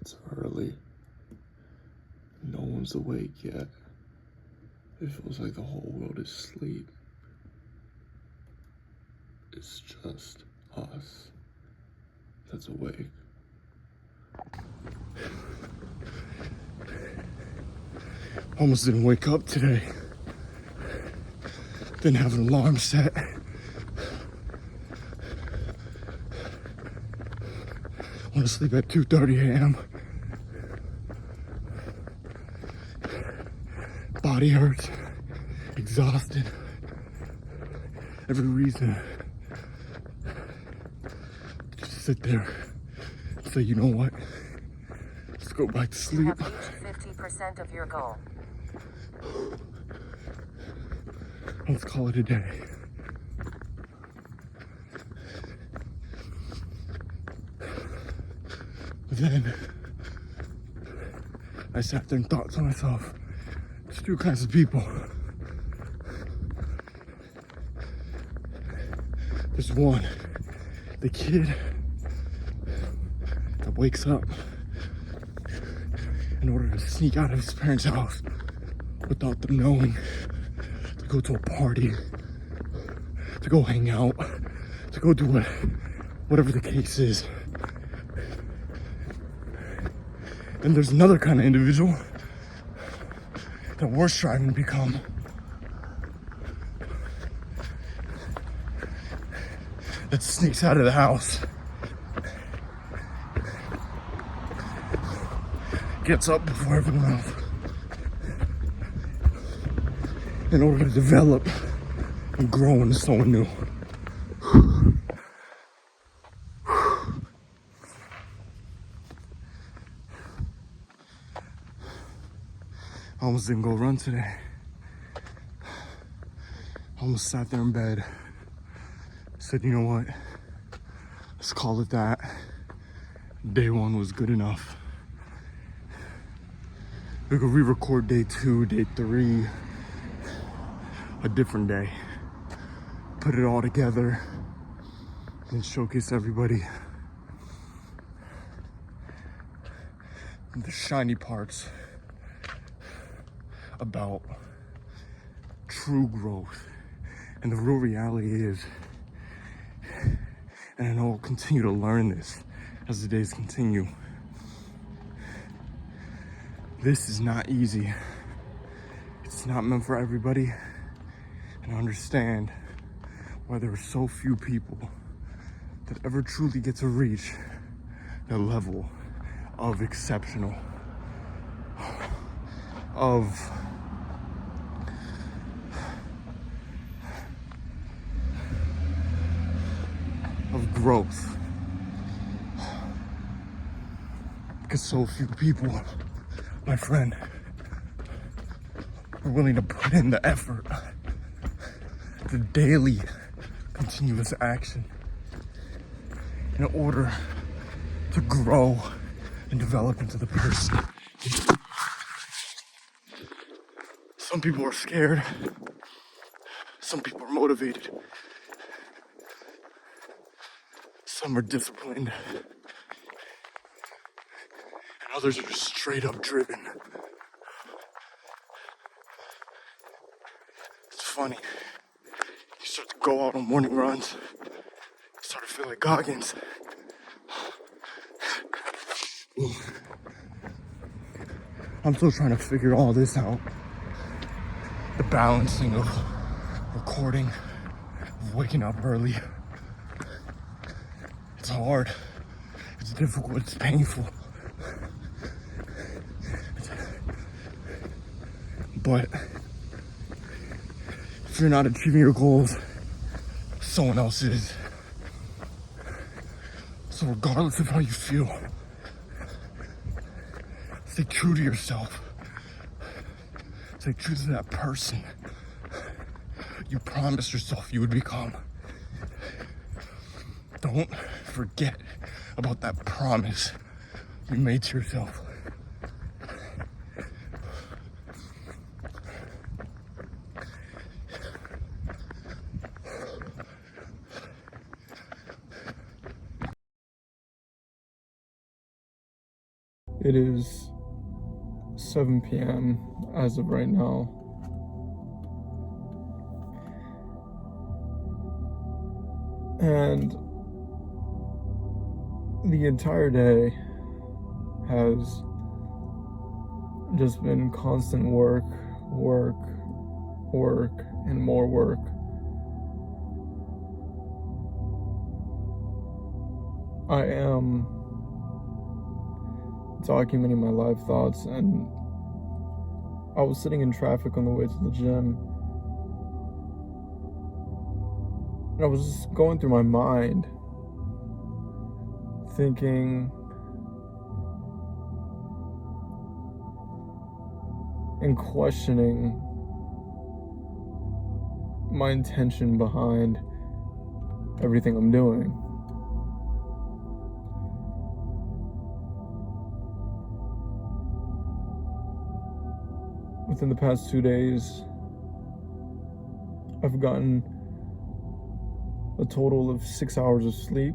It's early. No one's awake yet. It feels like the whole world is asleep. It's just us that's awake. Almost didn't wake up today. Didn't have an alarm set. Went to sleep at 2:30 a.m. Body hurts, exhausted. Every reason to just sit there and say, you know what? Let's go back to sleep. You have reached 50% of your goal. Let's call it a day. But then I sat there and thought to myself, there's two kinds of people. There's one, the kid that wakes up in order to sneak out of his parents' house without them knowing, to go to a party, to go hang out, to go do whatever the case is. And there's another kind of individual that we're striving to become. That sneaks out of the house, gets up before everyone else, in order to develop and grow into someone new. I almost didn't go run today. I almost sat there in bed. Said, you know what? Let's call it that. Day one was good enough. We could re-record day 2, day 3, a different day. Put it all together and showcase everybody the shiny parts about true growth. And the real reality is, and I know I'll continue to learn this as the days continue, this is not easy. It's not meant for everybody. And I understand why there are so few people that ever truly get to reach that level of exceptional, of growth. Because so few people, my friend, are willing to put in the effort, the daily, continuous action in order to grow and develop into the person. Some people are scared. Some people are motivated. Some are disciplined. And others are just straight up driven. It's funny. You start to go out on morning runs. You start to feel like Goggins. I'm still trying to figure all this out. The balancing of recording, of waking up early. It's hard. It's difficult. It's painful. But if you're not achieving your goals, someone else is. So regardless of how you feel, stay true to yourself. Stay true to that person you promised yourself you would become. Don't forget about that promise you made to yourself. It is 7 p.m. as of right now. And the entire day has just been constant work, and more work. I am documenting my live thoughts, and I was sitting in traffic on the way to the gym, and I was just going through my mind, thinking and questioning my intention behind everything I'm doing. Within the past 2 days, I've gotten a total of 6 hours of sleep.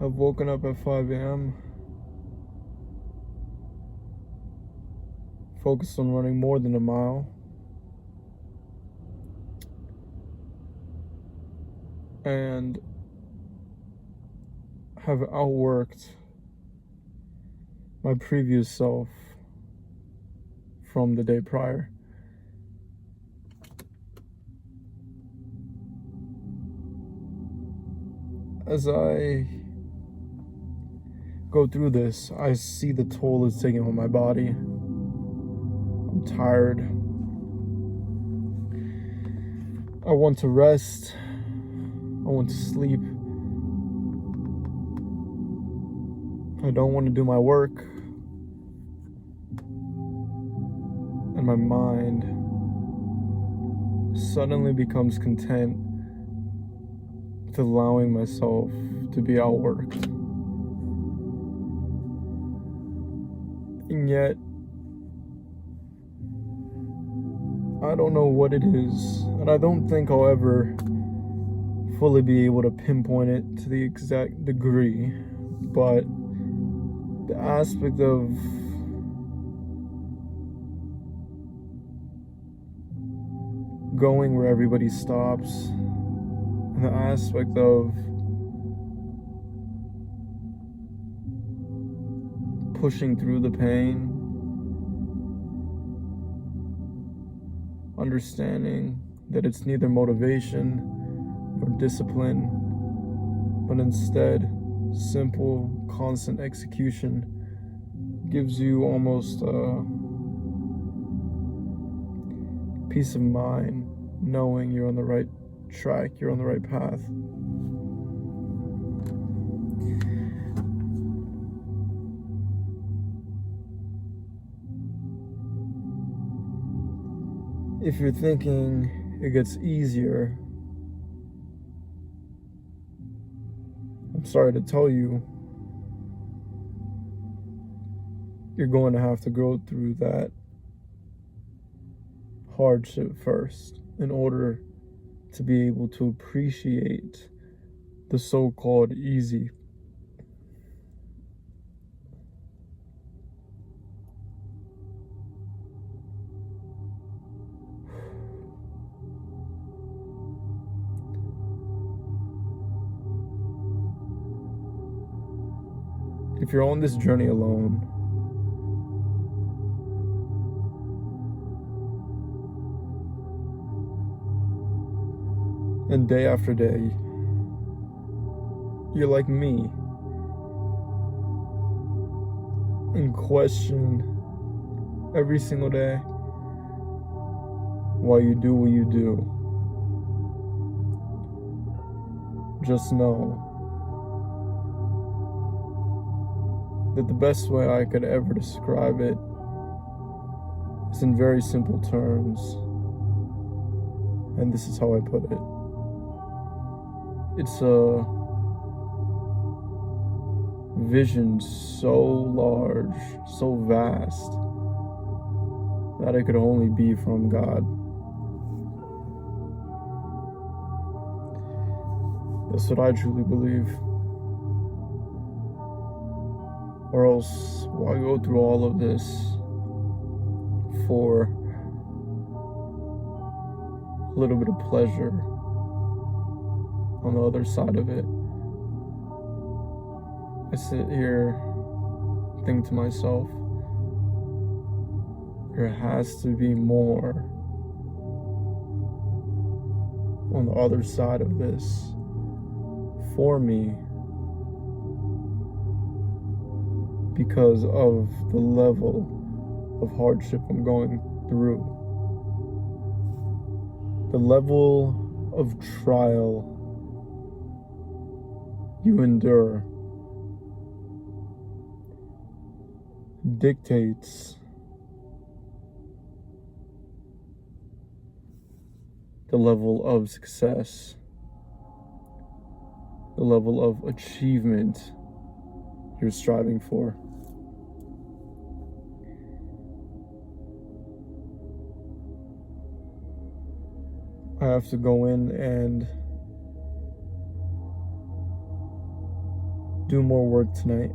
I've woken up at 5 a.m., focused on running more than a mile, and have outworked my previous self from the day prior. As I go through this, I see the toll it's taking on my body. I'm tired. I want to rest. I want to sleep. I don't want to do my work. And my mind suddenly becomes content with allowing myself to be outworked. And yet, I don't know what it is, and I don't think I'll ever fully be able to pinpoint it to the exact degree, but the aspect of going where everybody stops, and the aspect of pushing through the pain, understanding that it's neither motivation nor discipline, but instead simple, constant execution gives you almost a peace of mind, knowing you're on the right track, you're on the right path. If you're thinking it gets easier, I'm sorry to tell you, you're going to have to go through that hardship first in order to be able to appreciate the so-called easy. If you're on this journey alone, and day after day, you're like me, and question every single day why you do what you do, just know that the best way I could ever describe it is in very simple terms, and this is how I put it. It's a vision so large, so vast, that it could only be from God. That's what I truly believe. Or else, why go through all of this for a little bit of pleasure on the other side of it? I sit here, think to myself, there has to be more on the other side of this for me, because of the level of hardship I'm going through, the level of trial you endure dictates the level of success, the level of achievement you're striving for. I have to go in and do more work tonight.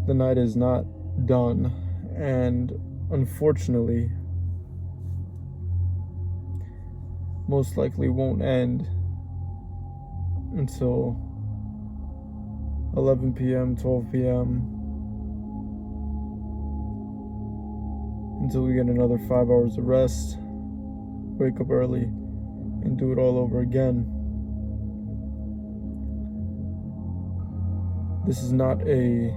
The night is not done, and unfortunately, most likely won't end until 11 p.m., 12 p.m., until we get another 5 hours of rest, wake up early, and do it all over again. This is not a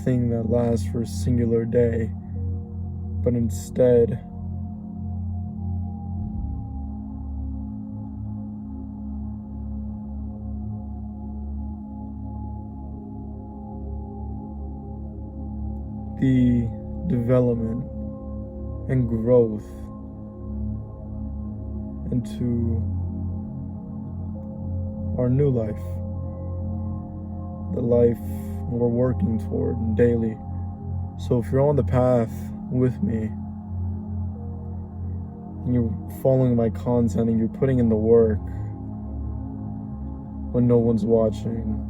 thing that lasts for a singular day, but instead the development and growth into our new life, the life we're working toward daily. So if you're on the path with me and you're following my content and you're putting in the work when no one's watching,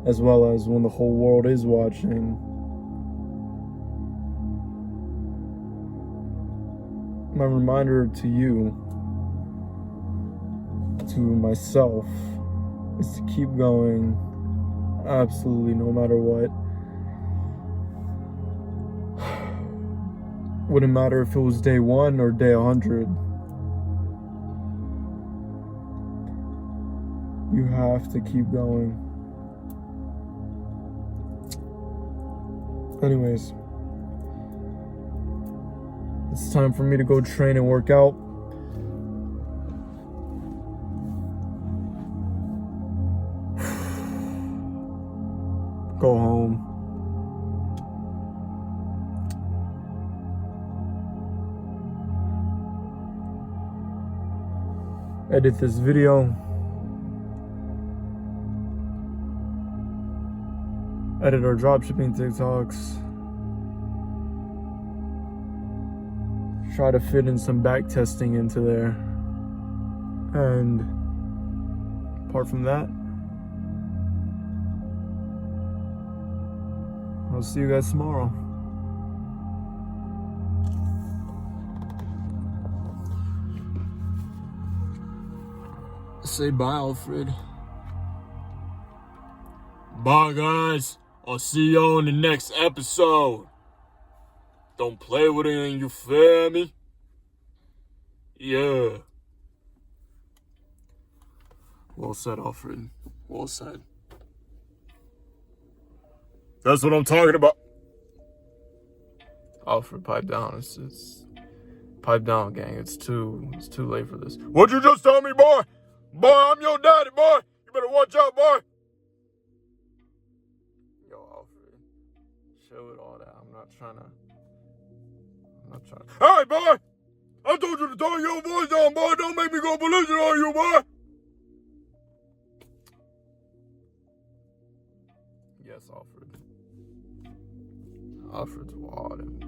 as well as when the whole world is watching, my reminder to you, to myself, is to keep going, absolutely no matter what. Wouldn't matter if it was day 1 or day 100. You have to keep going. Anyways, it's time for me to go train and work out. Go home. Edit this video. Edit our dropshipping TikToks. Try to fit in some back testing into there. And apart from that, I'll see you guys tomorrow. Say bye, Alfred. Bye, guys. I'll see you on the next episode. Don't play with it, you feel me? Yeah. Well said, Alfred. Well said. That's what I'm talking about. Alfred, pipe down. It's pipe down, gang. It's too late for this. What'd you just tell me, boy? Boy, I'm your daddy, boy. You better watch out, boy. Yo, Alfred, chill with all that. I'm not trying to. Hey, boy. I told you to tone your voice down, boy. Don't make me go balloon on you, boy. Yes, Alfred. Alfred's wild.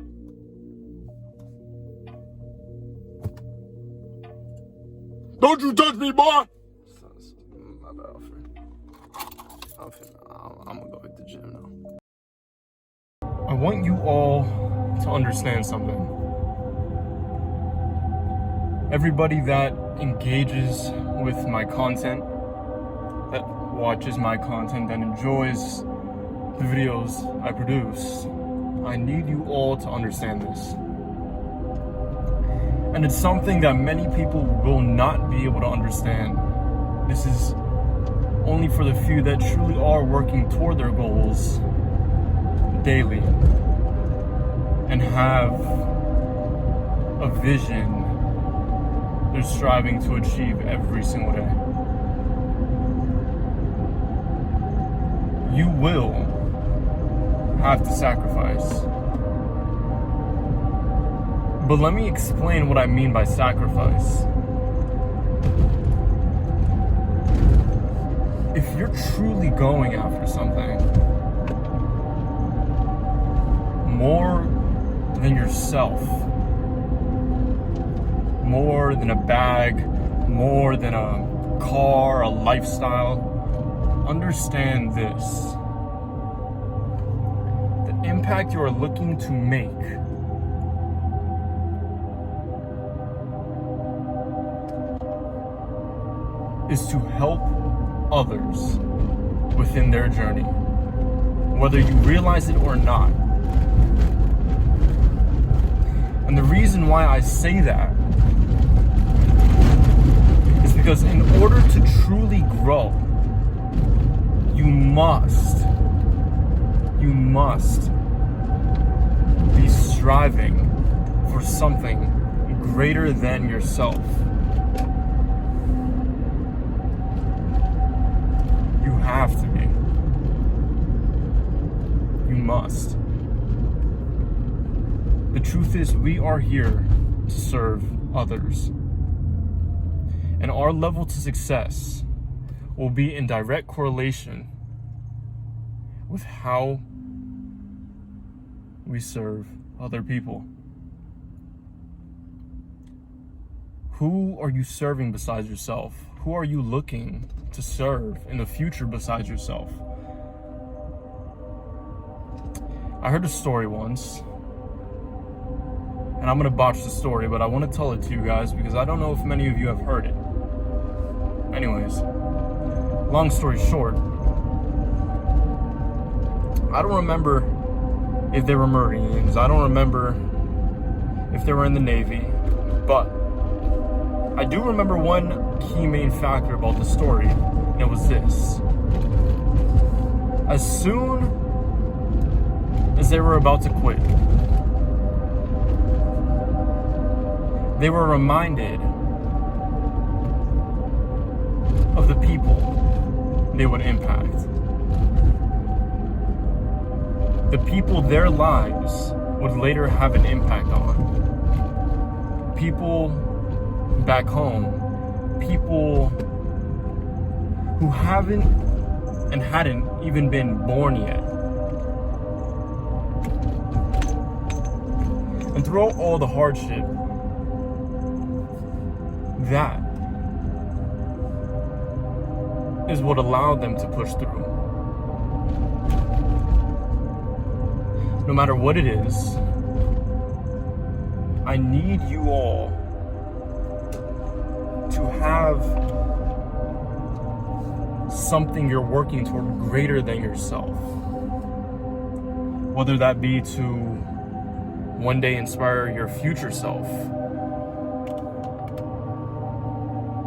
Don't you touch me, boy! My bad, I'm gonna go hit the gym now. I want you all to understand something. Everybody that engages with my content, that watches my content, that enjoys the videos I produce, I need you all to understand this. And it's something that many people will not be able to understand. This is only for the few that truly are working toward their goals daily and have a vision they're striving to achieve every single day. You will have to sacrifice. But let me explain what I mean by sacrifice. If you're truly going after something more than yourself, more than a bag, more than a car, a lifestyle, understand this. The impact you are looking to make is to help others within their journey, whether you realize it or not. And the reason why I say that is because in order to truly grow, you must be striving for something greater than yourself. You have to be. You must. The truth is, we are here to serve others. And our level to success will be in direct correlation with how we serve other people. Who are you serving besides yourself? Who are you looking to serve in the future besides yourself? I heard a story once, and I'm gonna botch the story, but I want to tell it to you guys because I don't know if many of you have heard it. Anyways, long story short, I don't remember if they were Marines, I don't remember if they were in the Navy, but I do remember one key main factor about the story, and it was this. As soon as they were about to quit, they were reminded of the people they would impact. The people their lives would later have an impact on. People back home, people who haven't and hadn't even been born yet. And throughout all the hardship, that is what allowed them to push through. No matter what it is, I need you all to have something you're working toward greater than yourself. Whether that be to one day inspire your future self,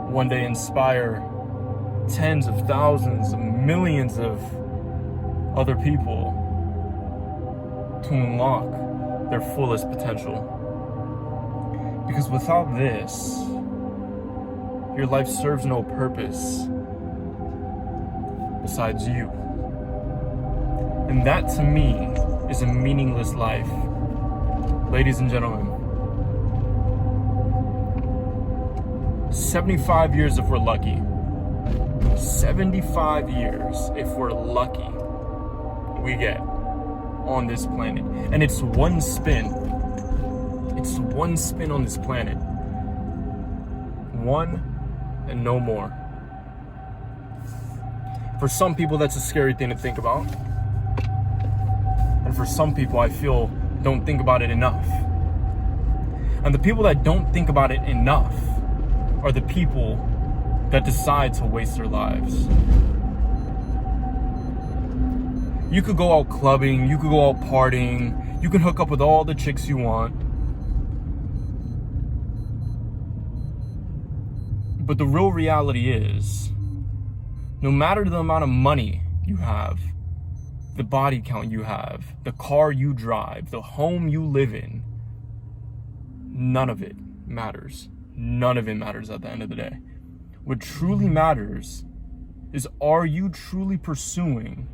one day inspire tens of thousands of millions of other people to unlock their fullest potential. Because without this, your life serves no purpose besides you. And that to me is a meaningless life. Ladies and gentlemen, 75 years if we're lucky. 75 years if we're lucky we get on this planet. And it's one spin. It's one spin on this planet. One and no more. For some people, that's a scary thing to think about. And for some people, I feel, don't think about it enough. And the people that don't think about it enough are the people that decide to waste their lives. You could go out clubbing, you could go out partying, you can hook up with all the chicks you want. But the real reality is, no matter the amount of money you have, the body count you have, the car you drive, the home you live in, none of it matters. None of it matters at the end of the day. What truly matters is, are you truly pursuing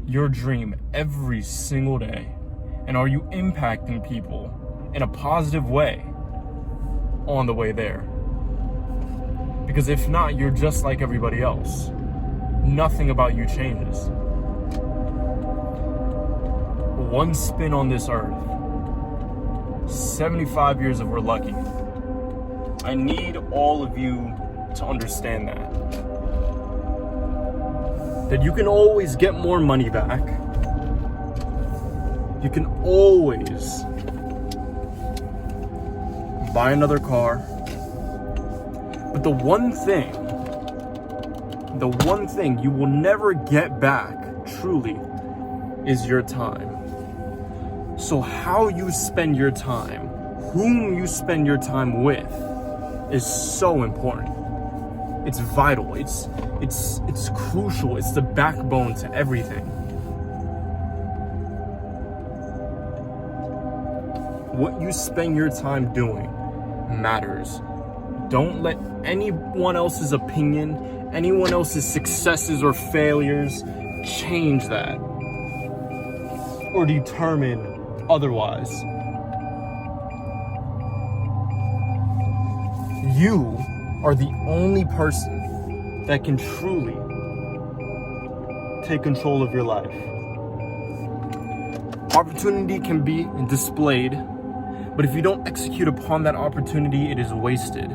your dream every single day? And are you impacting people in a positive way on the way there? Because if not, you're just like everybody else. Nothing about you changes. One spin on this earth, 75 years if we're lucky. I need all of you to understand that you can always get more money back. You can always buy another car. But the one thing you will never get back, truly, is your time. So how you spend your time, whom you spend your time with, is so important. It's vital. It's crucial. It's the backbone to everything. What you spend your time doing matters. Don't let anyone else's opinion, anyone else's successes or failures change that or determine otherwise. You are the only person that can truly take control of your life. Opportunity can be displayed, but if you don't execute upon that opportunity, it is wasted.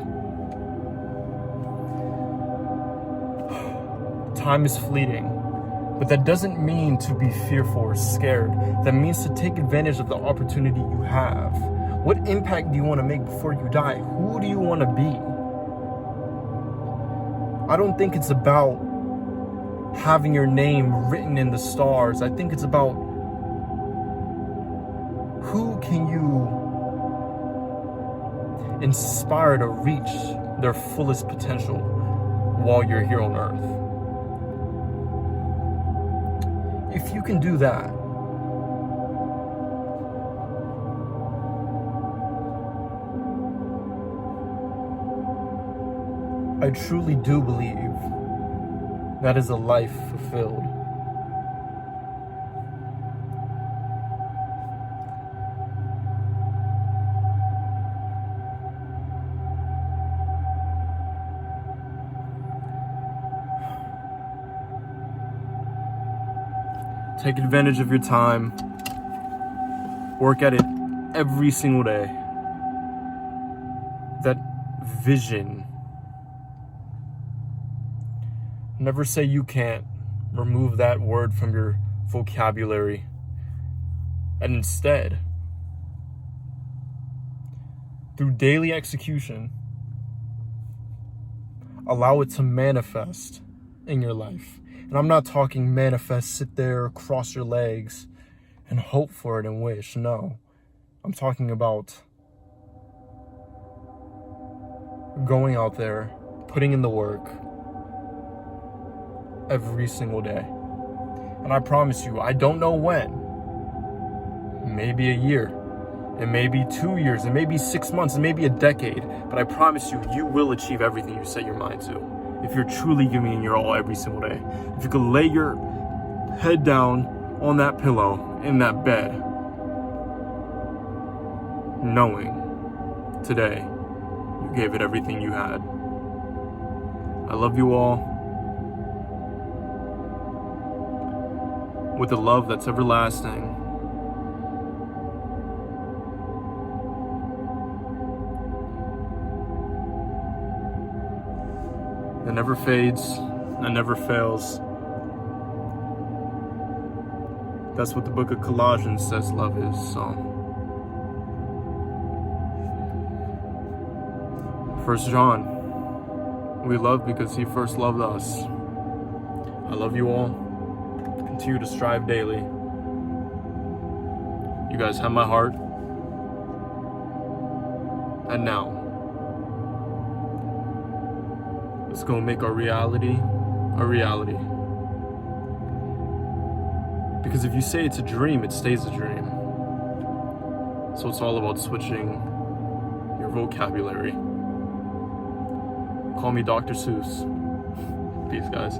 Time is fleeting, but that doesn't mean to be fearful or scared. That means to take advantage of the opportunity you have. What impact do you want to make before you die? Who do you want to be? I don't think it's about having your name written in the stars. I think it's about who can you inspire to reach their fullest potential while you're here on earth. If you can do that, I truly do believe that is a life fulfilled. Take advantage of your time. Work at it every single day. That vision. Never say you can't. Remove that word from your vocabulary. And instead, through daily execution, allow it to manifest in your life. And I'm not talking manifest, sit there, cross your legs, and hope for it and wish. No. I'm talking about going out there, putting in the work every single day. And I promise you, I don't know when. Maybe a year. It may be 2 years. It may be 6 months. It may be a decade. But I promise you, you will achieve everything you set your mind to. If you're truly giving your all every single day. If you could lay your head down on that pillow in that bed, knowing today you gave it everything you had. I love you all with a love that's everlasting. that never fades, that never fails. That's what the book of Colossians says love is, so. 1 John, we love because he first loved us. I love you all. Continue to strive daily. You guys have my heart. And now, let's go make our reality a reality. Because if you say it's a dream, it stays a dream. So it's all about switching your vocabulary. Call me Dr. Seuss. Peace, guys.